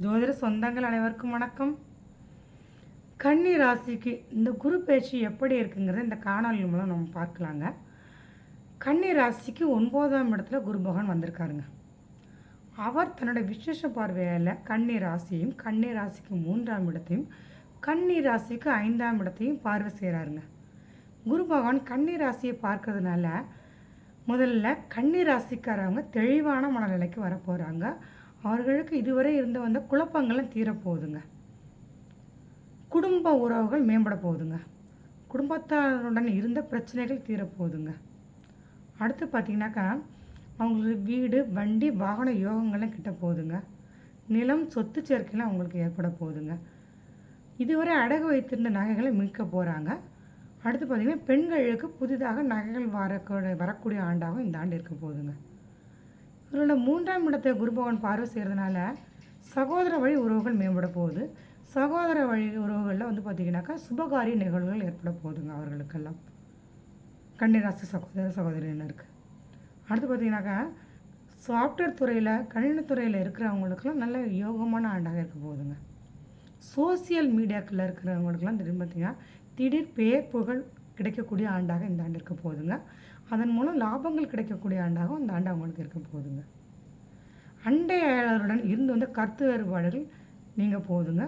ஜோதிட சொந்தங்கள் அனைவருக்கும் வணக்கம். கன்னி ராசிக்கு இந்த குரு பயிற்சி எப்படி இருக்குங்கிறத இந்த காணொலி மூலம் நம்ம பார்க்கலாங்க. கன்னி ராசிக்கு 9ஆம் இடத்துல குரு பகவான் வந்திருக்காருங்க. அவர் தன்னோட விசேஷ பார்வையால் கன்னி ராசியையும், கன்னி ராசிக்கு 3ஆம் இடத்தையும், கன்னி ராசிக்கு 5ஆம் இடத்தையும் பார்வை செய்கிறாருங்க. குரு பகவான் கன்னி ராசியை பார்க்கறதுனால முதல்ல கன்னி ராசிக்காரவங்க தெளிவான மனநிலைக்கு வரப்போகிறாங்க. அவர்களுக்கு இதுவரை இருந்து வந்த குழப்பங்கள்லாம் தீரப்போகுதுங்க. குடும்ப உறவுகள் மேம்பட போகுதுங்க. குடும்பத்தாருடன் இருந்த பிரச்சனைகள் தீரப்போகுதுங்க. அடுத்து பார்த்திங்கனாக்கா அவங்களுக்கு வீடு, வண்டி, வாகன யோகங்கள்லாம் கிட்ட போகுதுங்க. நிலம், சொத்து சேர்க்கைலாம் அவங்களுக்கு ஏற்பட போகுதுங்க. இதுவரை அடகு வைத்திருந்த நகைகளை மீட்க போகிறாங்க. அடுத்து பார்த்திங்கன்னா பெண்களுக்கு புதிதாக நகைகள் வரக்கூடிய ஆண்டாகவும் இந்த ஆண்டு இருக்க போகுதுங்க. இவரோட 3ஆம் இடத்தை குரு பகவான் பார்வை செய்கிறதுனால சகோதர வழி உறவுகள் மேம்பட போகுது. சகோதர வழி உறவுகளில் பார்த்திங்கனாக்கா சுபகாரிய நிகழ்வுகள் ஏற்பட போகுதுங்க அவர்களுக்கெல்லாம், கன்னிராசி சகோதரினருக்கு. அடுத்து பார்த்திங்கனாக்கா சாஃப்ட்வேர் துறையில், கணினித்துறையில் இருக்கிறவங்களுக்கெல்லாம் நல்ல யோகமான ஆண்டாக இருக்க போகுதுங்க. சோசியல் மீடியாக்களில் இருக்கிறவங்களுக்கெல்லாம் தெரியும் பார்த்திங்கன்னா திடீர் பேர் புகழ் கிடைக்கக்கூடிய ஆண்டாக இந்த ஆண்டு இருக்க போகுதுங்க. அதன் மூலம் லாபங்கள் கிடைக்கக்கூடிய ஆண்டாகவும் இந்த ஆண்டு அவங்களுக்கு இருக்க போகுதுங்க. அண்டையாளருடன் இருந்து வந்த கருத்து வேறுபாடுகள் நீங்கள் போகுதுங்க.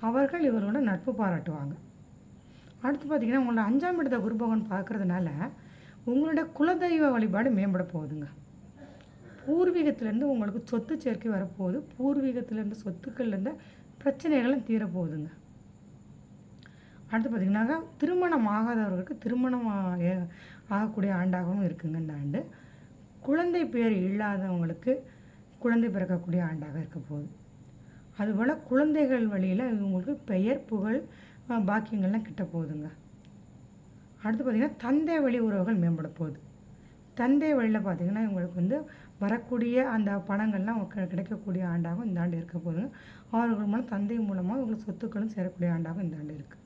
அவர்கள் இவர்களோட நட்பு பாராட்டுவாங்க. அடுத்து பார்த்திங்கன்னா உங்களோட 5ஆம் இடத்தை குரு பகவான் பார்க்குறதுனால உங்களோட குலதெய்வ வழிபாடு மேம்பட போகுதுங்க. பூர்வீகத்திலேருந்து உங்களுக்கு சொத்து சேர்க்கை வரப்போகுது. பூர்வீகத்திலேருந்து சொத்துக்கள்லேருந்து பிரச்சனைகளும் தீரப்போகுதுங்க. அடுத்து பார்த்திங்கனாக்கா திருமணம் ஆகாதவர்களுக்கு திருமணம் ஆகக்கூடிய ஆண்டாகவும் இருக்குங்க இந்த ஆண்டு. குழந்தை பேர் இல்லாதவங்களுக்கு குழந்தை பிறக்கக்கூடிய ஆண்டாக இருக்க போகுது. அதுபோல் குழந்தைகள் வழியில் இவங்களுக்கு பெயர், புகழ், பாக்கியங்கள்லாம் கிட்ட போகுதுங்க. அடுத்து பார்த்திங்கன்னா தந்தை வழி உறவுகள் மேம்பட போகுது. தந்தை வழியில் பார்த்திங்கன்னா இவங்களுக்கு வரக்கூடிய அந்த பணங்கள்லாம் கிடைக்கக்கூடிய ஆண்டாகவும் இந்த ஆண்டு இருக்க போகுதுங்க. அவர்கள் மூலம் தந்தை மூலமாக இவங்களுக்கு சொத்துக்களும் சேரக்கூடிய ஆண்டாகவும் இந்த ஆண்டு இருக்குது.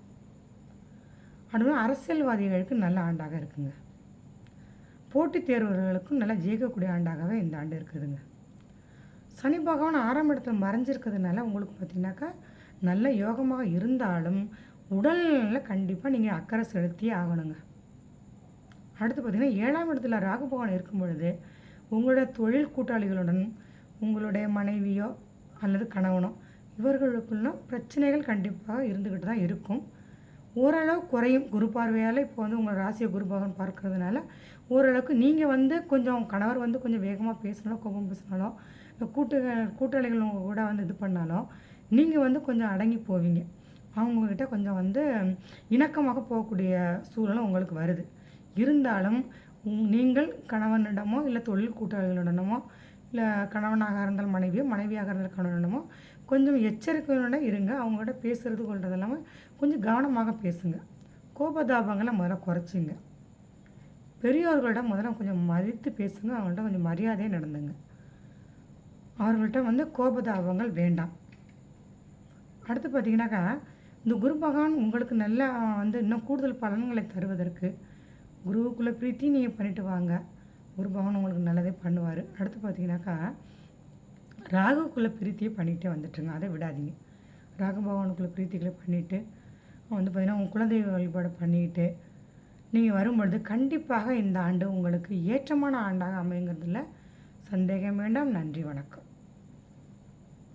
அதுவும் அரசியல்வாதிகளுக்கு நல்ல ஆண்டாக இருக்குங்க. போட்டித் தேர்வர்களுக்கும் நல்லா ஜெயிக்கக்கூடிய ஆண்டாகவே இந்த ஆண்டு இருக்குதுங்க. சனி பகவான் 6ஆம் இடத்துல மறைஞ்சிருக்கிறதுனால உங்களுக்கு பார்த்திங்கனாக்கா நல்ல யோகமாக இருந்தாலும் உடல்நிலையில் கண்டிப்பாக நீங்கள் அக்கறை செலுத்தியே ஆகணுங்க. அடுத்து பார்த்திங்கன்னா 7ஆம் இடத்துல ராகு பகவான் இருக்கும் பொழுது உங்களுடைய தொழில் கூட்டாளிகளுடன் உங்களுடைய மனைவியோ அல்லது கணவனோ இவர்களுக்குள்ள பிரச்சனைகள் கண்டிப்பாக இருந்துக்கிட்டு தான் இருக்கும். ஓரளவு குறையும். குரு பார்வையால் இப்போ உங்கள் ராசியை குரு பகவான் பார்க்கறதுனால ஓரளவுக்கு நீங்கள் கொஞ்சம் கணவர் கொஞ்சம் வேகமாக பேசினாலோ, கோபம் பேசினாலோ, கூட்டாளிகள் உங்கள் கூட இது பண்ணாலும் நீங்கள் கொஞ்சம் அடங்கி போவீங்க. அவங்கக்கிட்ட கொஞ்சம் இணக்கமாக போகக்கூடிய சூழ்நிலை உங்களுக்கு வருது. இருந்தாலும் நீங்கள் கணவனிடமோ இல்லை தொழில் கூட்டாளிகளிடமோ இல்லை கணவனாக இருந்தால் மனைவியோ, மனைவியாக இருந்தால் கணவனிடமோ கொஞ்சம் எச்சரிக்கையோட இருங்க. அவங்கள்ட்ட பேசுகிறது கொள்வது இல்லாமல் கொஞ்சம் கவனமாக பேசுங்க. கோபதாபங்களை முதல்ல குறைச்சிங்க. பெரியோர்கள்ட்ட முதல்ல கொஞ்சம் மதித்து பேசுங்க. அவங்கள்ட்ட கொஞ்சம் மரியாதையாக நடந்துங்க. அவர்கள்ட்ட கோபதாபங்கள் வேண்டாம். அடுத்து பார்த்திங்கனாக்கா இந்த குரு பகவான் உங்களுக்கு நல்லா இன்னும் கூடுதல் பலன்களை தருவதற்கு குருவுக்குள்ளே பிரீத்தி நீங்கள் பண்ணிட்டு வாங்க. குரு பகவான் உங்களுக்கு நல்லதே பண்ணுவார். அடுத்து பார்த்திங்கனாக்கா ராகுக்குள்ளே பிரீத்தியை பண்ணிகிட்டே வந்துட்டுருங்க. அதை விடாதீங்க. ராகு பகவானுக்குள்ளே பிரீத்திகளை பண்ணிவிட்டு பார்த்திங்கன்னா உங்கள் குலதெய்வ வழிபாடு பண்ணிக்கிட்டு நீங்கள் வரும்பொழுது கண்டிப்பாக இந்த ஆண்டு உங்களுக்கு ஏற்றமான ஆண்டாக அமைங்கிறதுல சந்தேகம் வேண்டாம். நன்றி, வணக்கம்.